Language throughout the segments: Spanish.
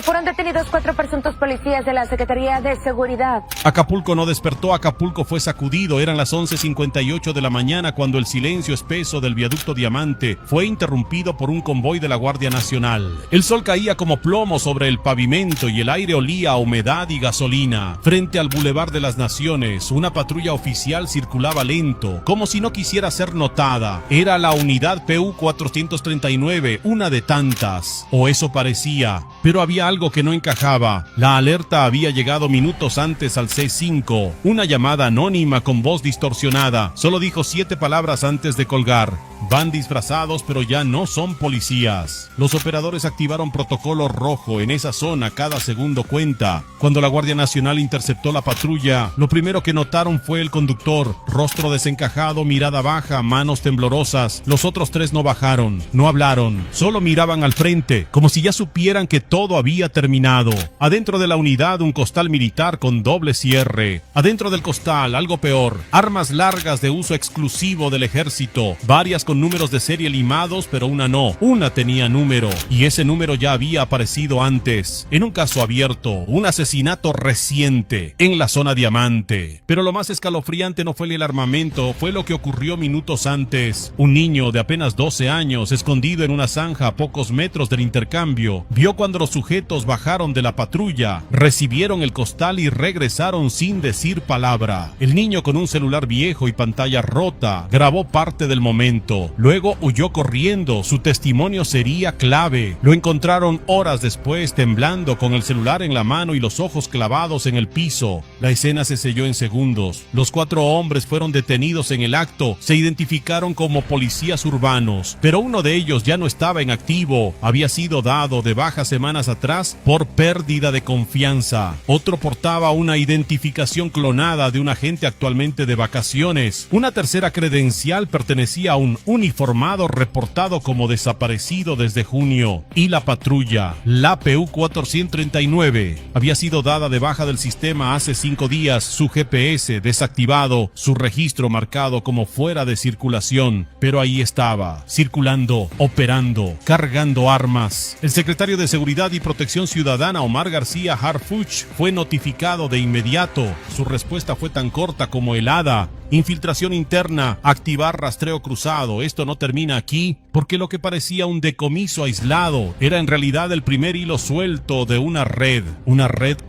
Fueron detenidos 4 presuntos policías de la Secretaría de Seguridad. Acapulco no despertó, Acapulco fue sacudido. Eran las 11:58 de la mañana cuando el silencio espeso del viaducto Diamante fue interrumpido por un convoy de la Guardia Nacional. El sol caía como plomo sobre el pavimento y el aire olía a humedad y gasolina. Frente al Boulevard de las Naciones, una patrulla oficial circulaba lento, como si no quisiera ser notada. Era la unidad PU 439, una de tantas, o eso parecía, pero había algo que no encajaba. La alerta había llegado minutos antes al C5. Una llamada anónima con voz distorsionada. Solo dijo 7 palabras antes de colgar. Van disfrazados, pero ya no son policías. Los operadores activaron protocolo rojo. En esa zona cada segundo cuenta. Cuando la Guardia Nacional interceptó la patrulla, lo primero que notaron fue el conductor. Rostro desencajado, mirada baja, manos temblorosas. Los otros 3 no bajaron, no hablaron, solo miraban al frente, como si ya supieran que todo había terminado. Adentro de la unidad, un costal militar con doble cierre. Adentro del costal, algo peor, armas largas de uso exclusivo del ejército, varias con números de serie limados, pero una no. Una tenía número, y ese número ya había aparecido antes, en un caso abierto, un asesinato reciente, en la zona Diamante. Pero lo más escalofriante no fue el armamento, fue lo que ocurrió minutos antes. Un niño de apenas 12 años, escondido en una zanja a pocos metros del intercambio, vio cuando los sujetos bajaron de la patrulla, recibieron el costal y regresaron sin decir palabra. El niño, con un celular viejo y pantalla rota, grabó parte del momento. Luego huyó corriendo. Su testimonio sería clave. Lo encontraron horas después, temblando, con el celular en la mano y los ojos clavados en el piso. La escena se selló en segundos. Los 4 hombres fueron detenidos en el acto. Se identificaron como policías urbanos, pero uno de ellos ya no estaba en activo. Había sido dado de baja semanas atrás por pérdida de confianza. Otro portaba una identificación clonada de un agente actualmente de vacaciones. Una tercera credencial pertenecía a un uniformado reportado como desaparecido desde junio. Y la patrulla, la PU 439, había sido dada de baja del sistema hace 5 días, su GPS desactivado, su registro marcado como fuera de circulación, pero ahí estaba, circulando, operando, cargando armas. El secretario de Seguridad y Protección Ciudadana, Omar García Harfuch, fue notificado de inmediato. Su respuesta fue tan corta como helada. Infiltración interna, activar rastreo cruzado. Esto no termina aquí, porque lo que parecía un decomiso aislado era en realidad el primer hilo suelto de una red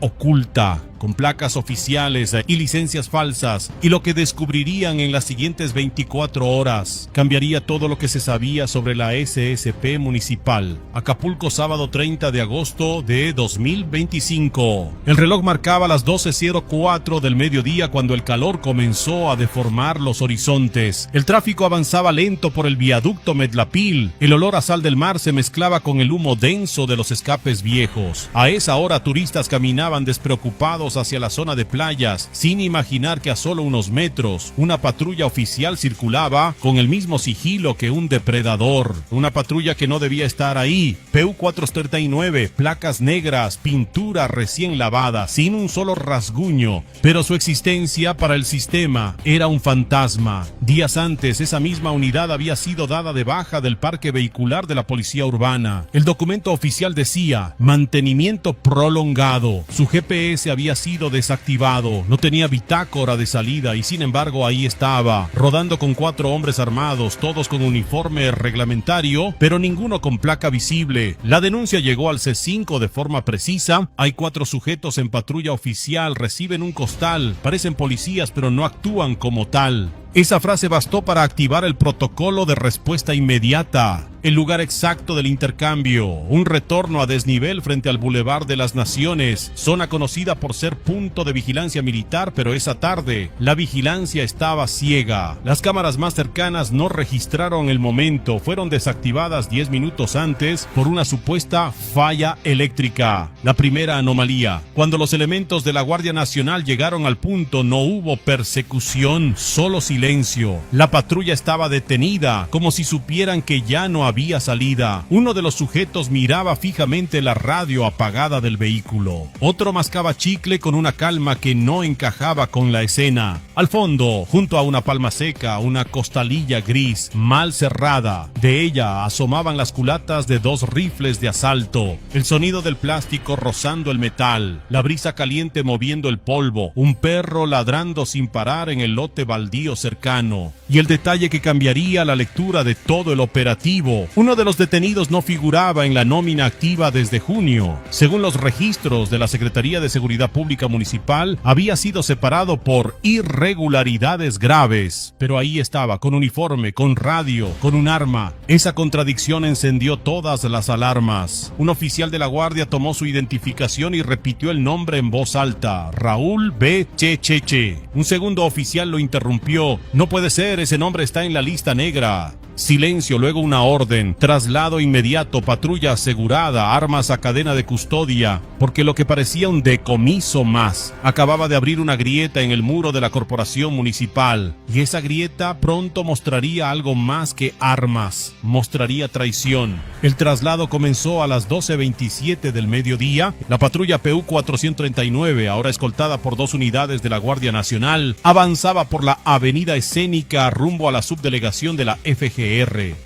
oculta, con placas oficiales y licencias falsas, y lo que descubrirían en las siguientes 24 horas cambiaría todo lo que se sabía sobre la SSP municipal. Acapulco, sábado 30 de agosto de 2025. El reloj marcaba las 12:04 del mediodía cuando el calor comenzó a deformar los horizontes. El tráfico avanzaba lento por el viaducto Medlapil. El olor a sal del mar se mezclaba con el humo denso de los escapes viejos. A esa hora turistas caminaban despreocupados hacia la zona de playas, sin imaginar que a solo unos metros una patrulla oficial circulaba con el mismo sigilo que un depredador. Una patrulla que no debía estar ahí. PU 439, placas negras, pintura recién lavada, sin un solo rasguño, pero su existencia para el sistema era un fantasma. Días antes, esa misma unidad había sido dada de baja del parque vehicular de la policía urbana. El documento oficial decía: mantenimiento prolongado. Su GPS había sido desactivado, no tenía bitácora de salida y sin embargo ahí estaba, rodando con 4 hombres armados, todos con uniforme reglamentario, pero ninguno con placa visible. La denuncia llegó al C5 de forma precisa. Hay 4 sujetos en patrulla oficial, reciben un costal, parecen policías pero no actúan como tal. Esa frase bastó para activar el protocolo de respuesta inmediata. El lugar exacto del intercambio, un retorno a desnivel frente al Boulevard de las Naciones, zona conocida por ser punto de vigilancia militar, pero esa tarde la vigilancia estaba ciega. Las cámaras más cercanas no registraron el momento, fueron desactivadas 10 minutos antes por una supuesta falla eléctrica. La primera anomalía: cuando los elementos de la Guardia Nacional llegaron al punto no hubo persecución, solo silencio. silencio. La patrulla estaba detenida, como si supieran que ya no había salida. Uno de los sujetos miraba fijamente la radio apagada del vehículo. Otro mascaba chicle con una calma que no encajaba con la escena. Al fondo, junto a una palma seca, una costalilla gris, mal cerrada. De ella asomaban las culatas de 2 rifles de asalto. El sonido del plástico rozando el metal. La brisa caliente moviendo el polvo. Un perro ladrando sin parar en el lote baldío cercano. Y el detalle que cambiaría la lectura de todo el operativo. Uno de los detenidos no figuraba en la nómina activa desde junio. Según los registros de la Secretaría de Seguridad Pública Municipal, había sido separado por irregularidades graves. Pero ahí estaba, con uniforme, con radio, con un arma. Esa contradicción encendió todas las alarmas. Un oficial de la guardia tomó su identificación y repitió el nombre en voz alta: Raúl B. Checheche. Un segundo oficial lo interrumpió: no puede ser, ese nombre está en la lista negra. Silencio, luego una orden: traslado inmediato, patrulla asegurada, armas a cadena de custodia, porque lo que parecía un decomiso más acababa de abrir una grieta en el muro de la corporación municipal, y esa grieta pronto mostraría algo más que armas, mostraría traición. El traslado comenzó a las 12:27 del mediodía. La patrulla PU 439, ahora escoltada por 2 unidades de la Guardia Nacional, avanzaba por la avenida escénica rumbo a la subdelegación de la FGR.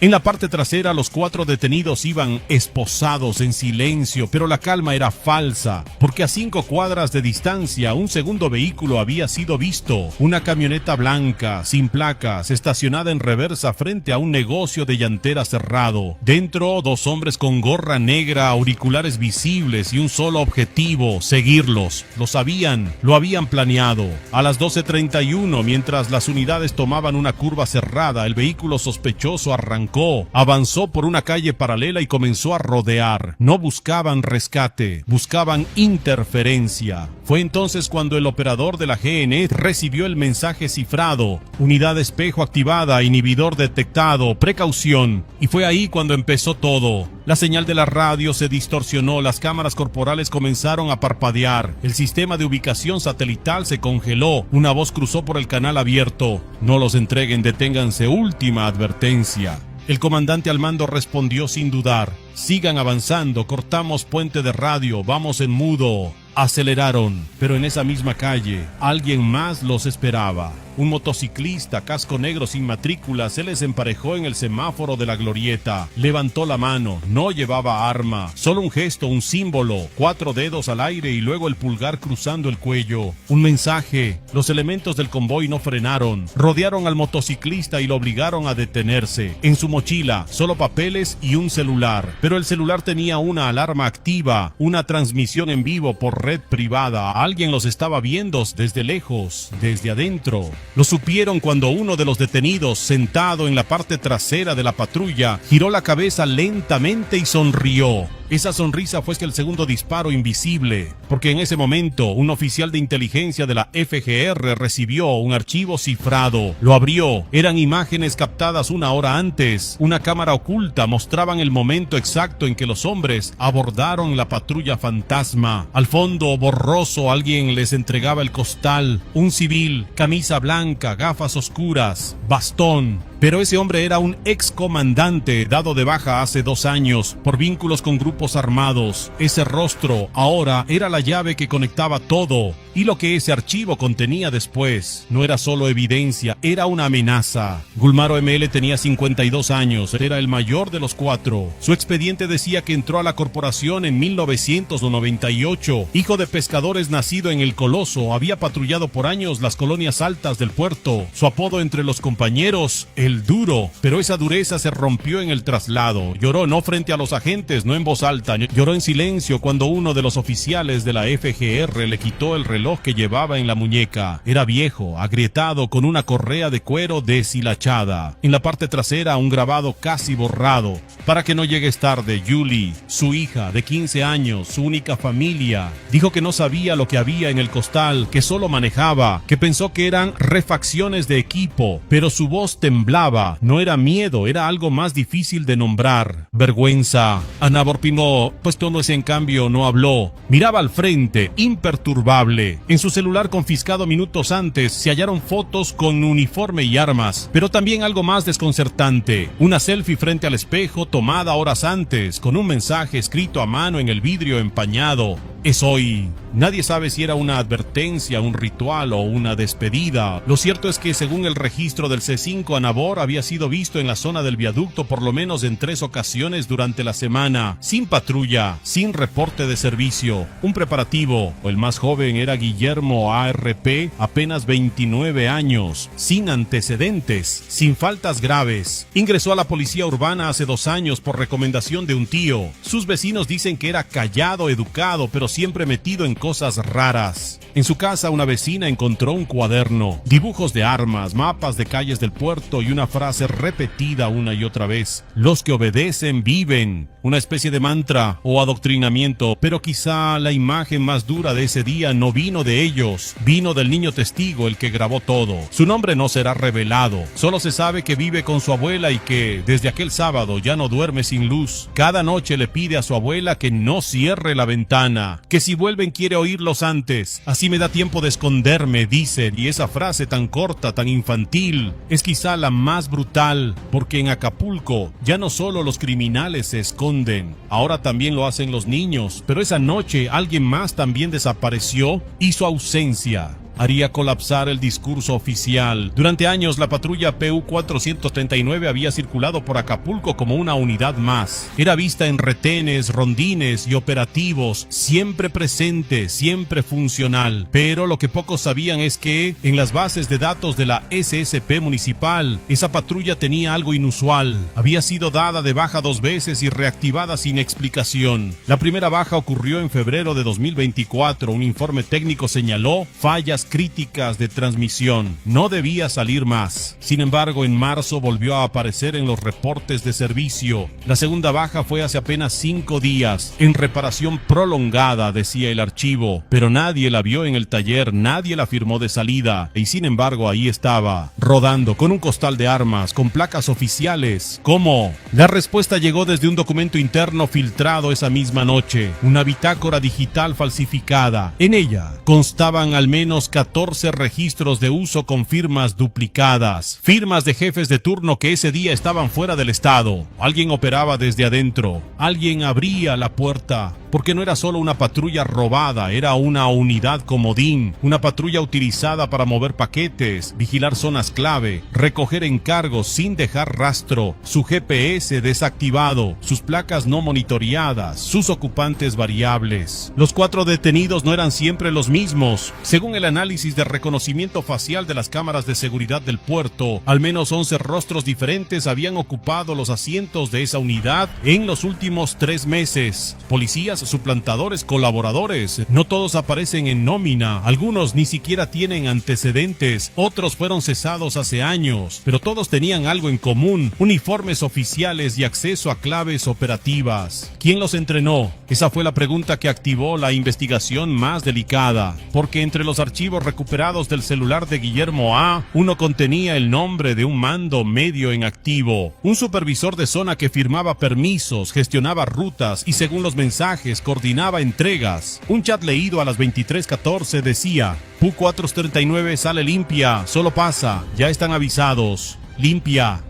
En la parte trasera, los 4 detenidos iban esposados en silencio, pero la calma era falsa, porque a 5 cuadras de distancia un segundo vehículo había sido visto. Una camioneta blanca, sin placas, estacionada en reversa frente a un negocio de llantera cerrado. Dentro, 2 hombres con gorra negra, auriculares visibles y un solo objetivo: seguirlos. Lo sabían, lo habían planeado. A las 12:31, mientras las unidades tomaban una curva cerrada, el vehículo sospechoso arrancó, avanzó por una calle paralela y comenzó a rodear. No buscaban rescate, buscaban interferencia. Fue entonces cuando el operador de la GN recibió el mensaje cifrado: unidad espejo activada, inhibidor detectado, precaución. Y fue ahí cuando empezó todo. La señal de la radio se distorsionó, las cámaras corporales comenzaron a parpadear, el sistema de ubicación satelital se congeló, una voz cruzó por el canal abierto: no los entreguen, deténganse, última advertencia. El comandante al mando respondió sin dudar: sigan avanzando, cortamos puente de radio, vamos en mudo. Aceleraron, pero en esa misma calle, alguien más los esperaba. Un motociclista, casco negro sin matrícula, se les emparejó en el semáforo de la glorieta. Levantó la mano, no llevaba arma, solo un gesto, un símbolo, 4 dedos al aire y luego el pulgar cruzando el cuello. Un mensaje. Los elementos del convoy no frenaron, rodearon al motociclista y lo obligaron a detenerse. En su mochila, solo papeles y un celular, pero el celular tenía una alarma activa, una transmisión en vivo por red privada. Alguien los estaba viendo desde lejos, desde adentro. Lo supieron cuando uno de los detenidos, sentado en la parte trasera de la patrulla, giró la cabeza lentamente y sonrió. Esa sonrisa fue el segundo disparo invisible, porque en ese momento un oficial de inteligencia de la FGR recibió un archivo cifrado. Lo abrió. Eran imágenes captadas 1 hora antes. Una cámara oculta mostraban el momento exacto en que los hombres abordaron la patrulla fantasma. Al fondo, borroso, alguien les entregaba el costal. Un civil, camisa blanca, gafas oscuras, bastón. Pero ese hombre era un excomandante dado de baja hace 2 años por vínculos con grupos armados. Ese rostro ahora era la llave que conectaba todo. Y lo que ese archivo contenía después no era solo evidencia, era una amenaza. Gulmaro ML tenía 52 años, era el mayor de los 4. Su expediente decía que entró a la corporación en 1998. Hijo de pescadores nacido en El Coloso, había patrullado por años las colonias altas del puerto. Su apodo entre los compañeros, el Duro. Pero esa dureza se rompió en el traslado. Lloró no frente a los agentes, no en voz alta. Lloró en silencio cuando uno de los oficiales de la FGR le quitó el reloj que llevaba en la muñeca. Era viejo, agrietado, con una correa de cuero deshilachada. En la parte trasera un grabado casi borrado: para que no llegues tarde, Julie. Su hija de 15 años, su única familia. Dijo que no sabía lo que había en el costal, que solo manejaba, que pensó que eran refacciones de equipo, pero su voz temblaba. No era miedo, era algo más difícil de nombrar: vergüenza. Ana Borpino, pues todo ese en cambio no habló. Miraba al frente, imperturbable. siguiente. En su celular confiscado minutos antes se hallaron fotos con uniforme y armas, pero también algo más desconcertante, una selfie frente al espejo tomada horas antes, con un mensaje escrito a mano en el vidrio empañado: "Es hoy". Nadie sabe si era una advertencia, un ritual o una despedida. Lo cierto es que según el registro del C5, Anabor había sido visto en la zona del viaducto por lo menos en 3 ocasiones durante la semana, sin patrulla, sin reporte de servicio. Un preparativo. El más joven era Guillermo ARP, apenas 29 años, sin antecedentes, sin faltas graves. Ingresó a la policía urbana hace 2 años por recomendación de un tío. Sus vecinos dicen que era callado, educado, pero siempre metido en cosas raras. En su casa, una vecina encontró un cuaderno, dibujos de armas, mapas de calles del puerto y una frase repetida una y otra vez: "Los que obedecen viven". Una especie de mantra o adoctrinamiento, pero quizá la imagen más dura de ese día no vino de ellos, vino del niño testigo, el que grabó todo. Su nombre no será revelado, solo se sabe que vive con su abuela y que desde aquel sábado ya no duerme sin luz. Cada noche le pide a su abuela que no cierre la ventana, que si vuelven quiere oírlos antes. Así me da tiempo de esconderme, dicen, y esa frase tan corta, tan infantil, es quizá la más brutal, porque en Acapulco ya no solo los criminales se esconden, ahora también lo hacen los niños, pero esa noche alguien más también desapareció y su ausencia haría colapsar el discurso oficial. Durante años, la patrulla PU 439 había circulado por Acapulco como una unidad más. Era vista en retenes, rondines y operativos, siempre presente, siempre funcional. Pero lo que pocos sabían es que, en las bases de datos de la SSP municipal, esa patrulla tenía algo inusual. Había sido dada de baja 2 veces y reactivada sin explicación. La primera baja ocurrió en febrero de 2024. Un informe técnico señaló fallas críticas de transmisión. No debía salir más. Sin embargo, en marzo volvió a aparecer en los reportes de servicio. La segunda baja fue hace apenas 5 días, en reparación prolongada, decía el archivo, pero nadie la vio en el taller, nadie la firmó de salida, y sin embargo ahí estaba, rodando con un costal de armas, con placas oficiales. ¿Cómo? La respuesta llegó desde un documento interno filtrado esa misma noche, una bitácora digital falsificada. En ella constaban al menos 14 registros de uso con firmas duplicadas, firmas de jefes de turno que ese día estaban fuera del estado. Alguien operaba desde adentro, alguien abría la puerta, porque no era solo una patrulla robada, era una unidad comodín, una patrulla utilizada para mover paquetes, vigilar zonas clave, recoger encargos sin dejar rastro, su GPS desactivado, sus placas no monitoreadas, sus ocupantes variables. Los 4 detenidos no eran siempre los mismos. Según el análisis de reconocimiento facial de las cámaras de seguridad del puerto, al menos 11 rostros diferentes habían ocupado los asientos de esa unidad en los últimos 3 meses. Policías, suplantadores, colaboradores, no todos aparecen en nómina, algunos ni siquiera tienen antecedentes, otros fueron cesados hace años, pero todos tenían algo en común: uniformes oficiales y acceso a claves operativas. ¿Quién los entrenó? Esa fue la pregunta que activó la investigación más delicada, porque entre los archivos recuperados del celular de Guillermo A, uno contenía el nombre de un mando medio en activo, un supervisor de zona que firmaba permisos, gestionaba rutas y según los mensajes coordinaba entregas. Un chat leído a las 23:14 decía: PU 439 sale limpia, solo pasa, ya están avisados, limpia.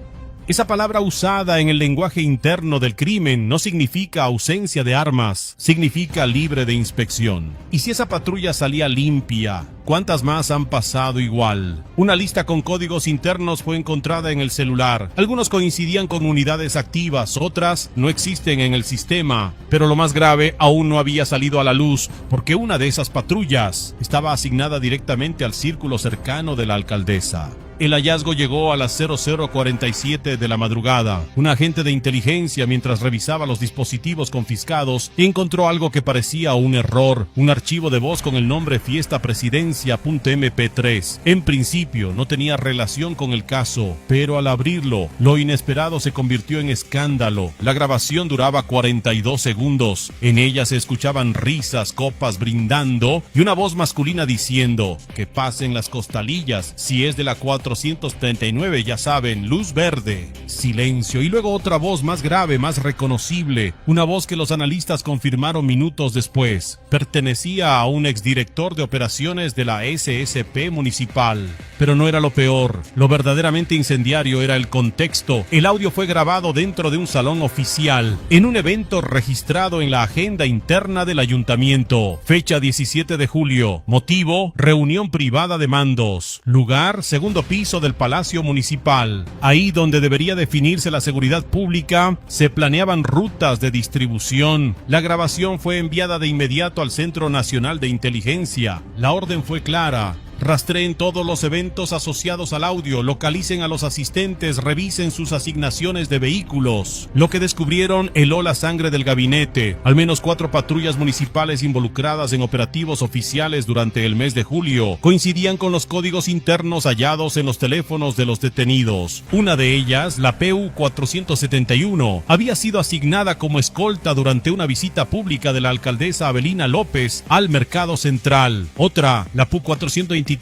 Esa palabra usada en el lenguaje interno del crimen no significa ausencia de armas, significa libre de inspección. Y si esa patrulla salía limpia, ¿cuántas más han pasado igual? Una lista con códigos internos fue encontrada en el celular. Algunos coincidían con unidades activas, otras no existen en el sistema. Pero lo más grave aún no había salido a la luz, porque una de esas patrullas estaba asignada directamente al círculo cercano de la alcaldesa. El hallazgo llegó a las 00:47 de la madrugada. Un agente de inteligencia, mientras revisaba los dispositivos confiscados, encontró algo que parecía un error: un archivo de voz con el nombre fiestapresidencia.mp3. En principio no tenía relación con el caso, pero al abrirlo, lo inesperado se convirtió en escándalo. La grabación duraba 42 segundos. En ella se escuchaban risas, copas brindando y una voz masculina diciendo: que pasen las costalillas, si es de la 4 PU-439, ya saben, luz verde, silencio, y luego otra voz más grave, más reconocible, una voz que los analistas confirmaron minutos después. Pertenecía a un exdirector de operaciones de la SSP municipal. Pero no era lo peor, lo verdaderamente incendiario era el contexto. El audio fue grabado dentro de un salón oficial, en un evento registrado en la agenda interna del ayuntamiento. Fecha 17 de julio. Motivo: reunión privada de mandos. Lugar: segundo piso del Palacio Municipal. Ahí donde debería definirse la seguridad pública, se planeaban rutas de distribución. La grabación fue enviada de inmediato al Centro Nacional de Inteligencia. La orden fue clara: rastreen todos los eventos asociados al audio, localicen a los asistentes, revisen sus asignaciones de vehículos. Lo que descubrieron heló la sangre del gabinete. Al menos 4 patrullas municipales involucradas en operativos oficiales durante el mes de julio coincidían con los códigos internos hallados en los teléfonos de los detenidos. Una de ellas, la PU-471, había sido asignada como escolta durante una visita pública de la alcaldesa Avelina López al Mercado Central. Otra, la PU-423,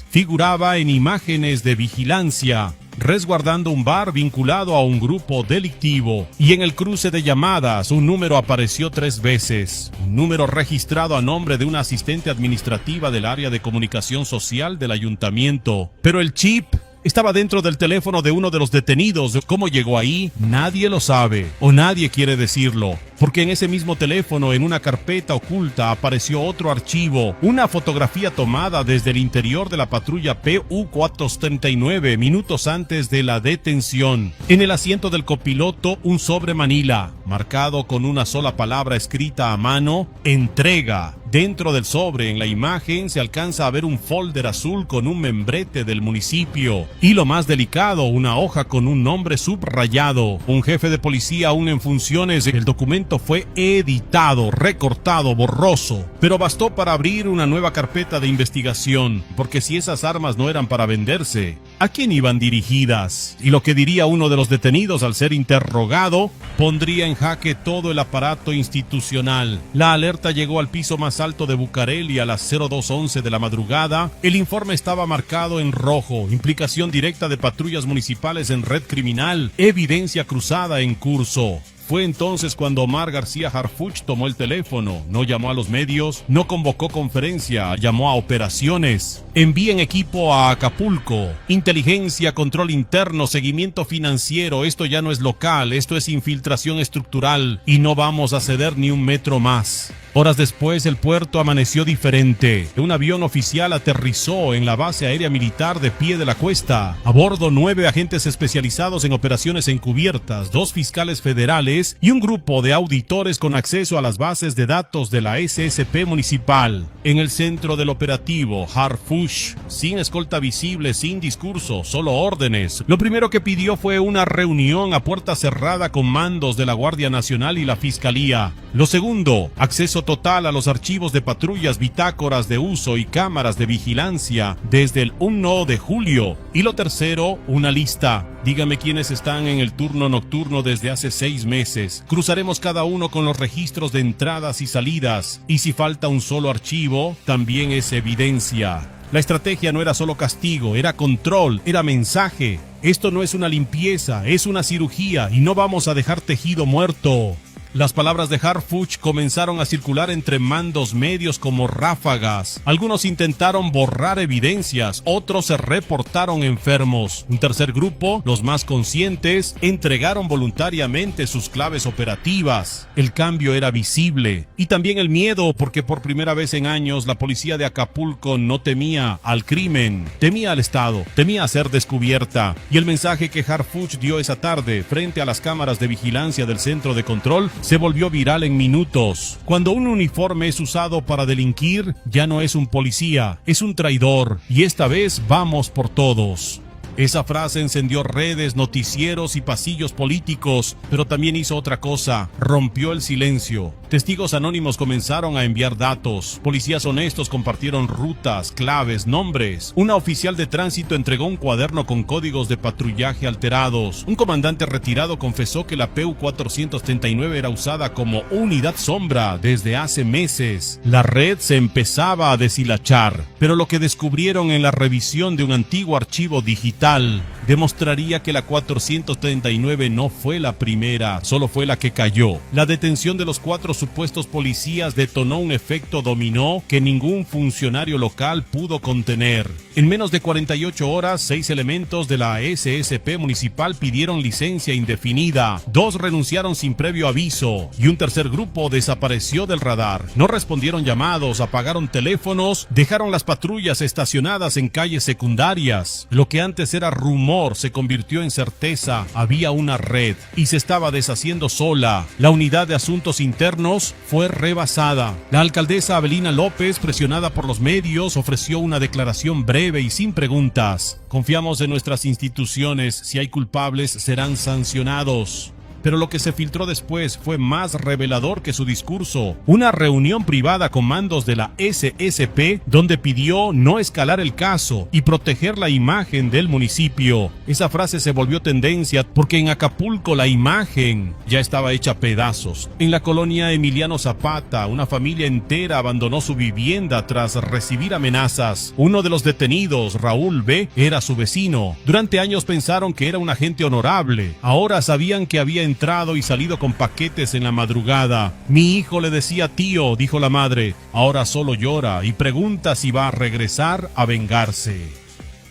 figuraba en imágenes de vigilancia, resguardando un bar vinculado a un grupo delictivo. Y en el cruce de llamadas, un número apareció 3 veces. Un número registrado a nombre de una asistente administrativa del área de comunicación social del ayuntamiento. Pero el chip estaba dentro del teléfono de uno de los detenidos. ¿Cómo llegó ahí? Nadie lo sabe, o nadie quiere decirlo. Porque en ese mismo teléfono, en una carpeta oculta, apareció otro archivo, una fotografía tomada desde el interior de la patrulla PU-439 minutos antes de la detención. En el asiento del copiloto, un sobre manila, marcado con una sola palabra escrita a mano: entrega. Dentro del sobre, en la imagen, se alcanza a ver un folder azul con un membrete del municipio. Y lo más delicado, una hoja con un nombre subrayado. Un jefe de policía aún en funciones. El documento fue editado, recortado, borroso, pero bastó para abrir una nueva carpeta de investigación, porque si esas armas no eran para venderse, ¿a quién iban dirigidas? Y lo que diría uno de los detenidos al ser interrogado pondría en jaque todo el aparato institucional. La alerta llegó al piso más alto de Bucareli a las 02:11 de la madrugada. El informe estaba marcado en rojo: implicación directa de patrullas municipales en red criminal, evidencia cruzada en curso. Fue entonces cuando Omar García Harfuch tomó el teléfono, no llamó a los medios, no convocó conferencia, llamó a operaciones. Envíen equipo a Acapulco, inteligencia, control interno, seguimiento financiero. Esto ya no es local, esto es infiltración estructural y no vamos a ceder ni un metro más. Horas después, el puerto amaneció diferente. Un avión oficial aterrizó en la base aérea militar de Pie de la Cuesta. A bordo, 9 agentes especializados en operaciones encubiertas, 2 fiscales federales y un grupo de auditores con acceso a las bases de datos de la SSP municipal. En el centro del operativo, Harfuch, sin escolta visible, sin discurso, solo órdenes. Lo primero que pidió fue una reunión a puerta cerrada con mandos de la Guardia Nacional y la Fiscalía. Lo segundo, acceso total a los archivos de patrullas, bitácoras de uso y cámaras de vigilancia desde el 1 de julio. Y lo tercero, una lista. Dígame quiénes están en el turno nocturno desde hace 6 meses. Cruzaremos cada uno con los registros de entradas y salidas. Y si falta un solo archivo, también es evidencia. La estrategia no era solo castigo, era control, era mensaje. Esto no es una limpieza, es una cirugía y no vamos a dejar tejido muerto. Las palabras de Harfuch comenzaron a circular entre mandos medios como ráfagas. Algunos intentaron borrar evidencias, otros se reportaron enfermos. Un tercer grupo, los más conscientes, entregaron voluntariamente sus claves operativas. El cambio era visible. Y también el miedo, porque por primera vez en años la policía de Acapulco no temía al crimen, temía al Estado, temía ser descubierta. Y el mensaje que Harfuch dio esa tarde frente a las cámaras de vigilancia del centro de control se volvió viral en minutos. Cuando un uniforme es usado para delinquir, ya no es un policía, es un traidor, y esta vez vamos por todos. Esa frase encendió redes, noticieros y pasillos políticos, pero también hizo otra cosa: rompió el silencio. Testigos anónimos comenzaron a enviar datos. Policías honestos compartieron rutas, claves, nombres. Una oficial de tránsito entregó un cuaderno con códigos de patrullaje alterados. Un comandante retirado confesó que la PU 439 era usada como unidad sombra desde hace meses. La red se empezaba a deshilachar, pero lo que descubrieron en la revisión de un antiguo archivo digital demostraría que la 439 no fue la primera, solo fue la que cayó. La detención de los 4 supuestos policías detonó un efecto dominó que ningún funcionario local pudo contener. En menos de 48 horas, 6 elementos de la SSP municipal pidieron licencia indefinida, 2 renunciaron sin previo aviso y un tercer grupo desapareció del radar. No respondieron llamados, apagaron teléfonos, dejaron las patrullas estacionadas en calles secundarias. Lo que antes era rumor se convirtió en certeza. Había una red y se estaba deshaciendo sola. La unidad de asuntos internos fue rebasada. La alcaldesa Avelina López, presionada por los medios, ofreció una declaración breve y sin preguntas. Confiamos en nuestras instituciones. Si hay culpables, serán sancionados. Pero lo que se filtró después fue más revelador que su discurso. Una reunión privada con mandos de la SSP donde pidió no escalar el caso y proteger la imagen del municipio. Esa frase se volvió tendencia porque en Acapulco la imagen ya estaba hecha pedazos. En la colonia Emiliano Zapata, una familia entera abandonó su vivienda tras recibir amenazas. Uno de los detenidos, Raúl B., era su vecino. Durante años pensaron que era un agente honorable. Ahora sabían que había entrado y salido con paquetes en la madrugada. Mi hijo le decía tío, dijo la madre. Ahora solo llora y pregunta si va a regresar a vengarse.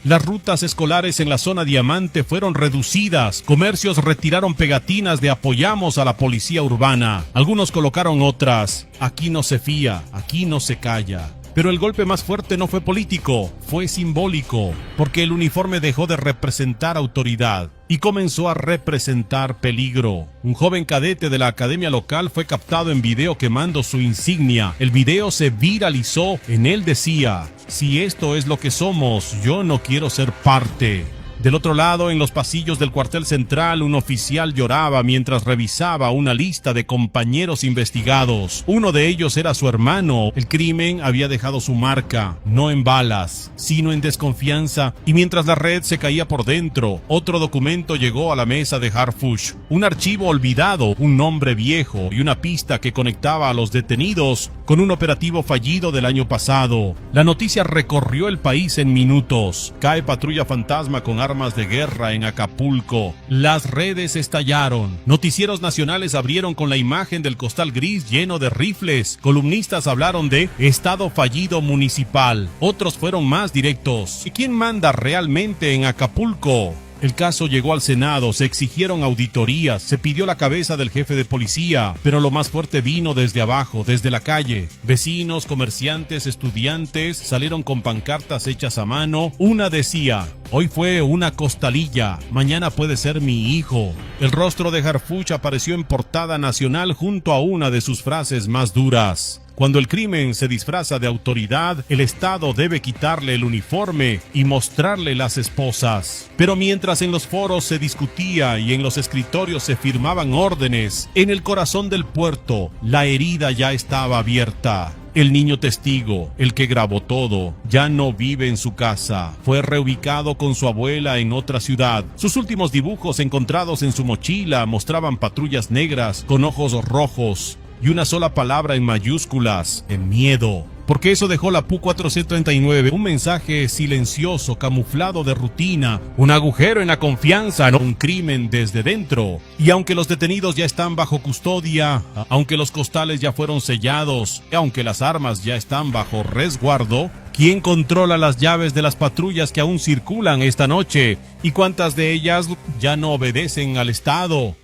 Las rutas escolares en la zona Diamante fueron reducidas. Comercios retiraron pegatinas de apoyamos a la policía urbana. Algunos colocaron otras. Aquí no se fía, aquí no se calla. Pero el golpe más fuerte no fue político, fue simbólico, porque el uniforme dejó de representar autoridad y comenzó a representar peligro. Un joven cadete de la academia local fue captado en video quemando su insignia. El video se viralizó. En él decía: si esto es lo que somos, yo no quiero ser parte. Del otro lado, en los pasillos del cuartel central, un oficial lloraba mientras revisaba una lista de compañeros investigados. Uno de ellos era su hermano. El crimen había dejado su marca, no en balas, sino en desconfianza. Y mientras la red se caía por dentro, otro documento llegó a la mesa de Harfuch. Un archivo olvidado, un nombre viejo y una pista que conectaba a los detenidos con un operativo fallido del año pasado. La noticia recorrió el país en minutos. Cae patrulla fantasma con armas de guerra en Acapulco. Las redes estallaron. Noticieros nacionales abrieron con la imagen del costal gris lleno de rifles. Columnistas hablaron de estado fallido municipal. Otros fueron más directos. ¿Y quién manda realmente en Acapulco? El caso llegó al Senado, se exigieron auditorías, se pidió la cabeza del jefe de policía, pero lo más fuerte vino desde abajo, desde la calle. Vecinos, comerciantes, estudiantes salieron con pancartas hechas a mano. Una decía: hoy fue una costalilla, mañana puede ser mi hijo. El rostro de Harfuch apareció en portada nacional junto a una de sus frases más duras. Cuando el crimen se disfraza de autoridad, el Estado debe quitarle el uniforme y mostrarle las esposas. Pero mientras en los foros se discutía y en los escritorios se firmaban órdenes, en el corazón del puerto la herida ya estaba abierta. El niño testigo, el que grabó todo, ya no vive en su casa. Fue reubicado con su abuela en otra ciudad. Sus últimos dibujos encontrados en su mochila mostraban patrullas negras con ojos rojos y una sola palabra en mayúsculas: en miedo. Porque eso dejó la PU 439, un mensaje silencioso, camuflado de rutina, un agujero en la confianza, no un crimen desde dentro. Y aunque los detenidos ya están bajo custodia, aunque los costales ya fueron sellados, aunque las armas ya están bajo resguardo, ¿quién controla las llaves de las patrullas que aún circulan esta noche? ¿Y cuántas de ellas ya no obedecen al Estado?